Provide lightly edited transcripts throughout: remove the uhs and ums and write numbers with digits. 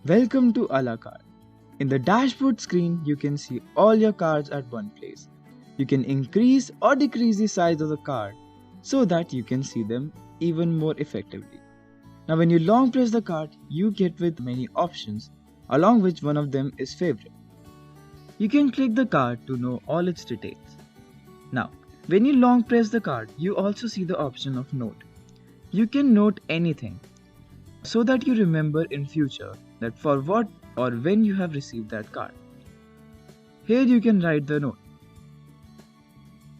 Welcome to AlaCard. In the dashboard screen, you can see all your cards at one place. You can increase or decrease the size of the card so that you can see them even more effectively. Now when you long press the card, you get with many options, along which one of them is favorite. You can click the card to know all its details. Now, when you long press the card, you also see the option of note. You can note anything so that you remember in future that for what or when you have received that card. Here you can write the note.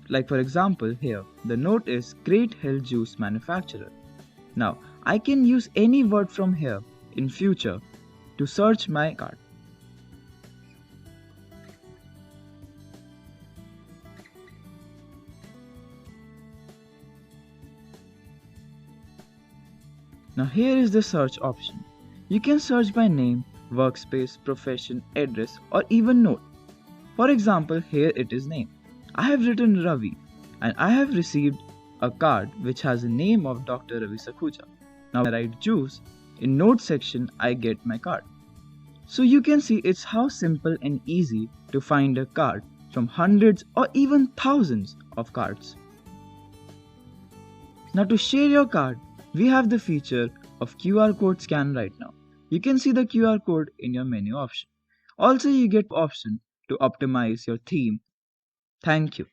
Like for example, here the note is Great Hill Juice Manufacturer. Now I can use any word from here in future to search my card. Now here is the search option. You can search by name, workspace, profession, address, or even note. For example, here it is name. I have written Ravi and I have received a card which has the name of Dr. Ravi Sakhuja. Now I write juice, in note section I get my card. So you can see it's how simple and easy to find a card from hundreds or even thousands of cards. Now to share your card, we have the feature of QR code scan right now. You can see the QR code in your menu option. Also you get option to optimize your theme. Thank you.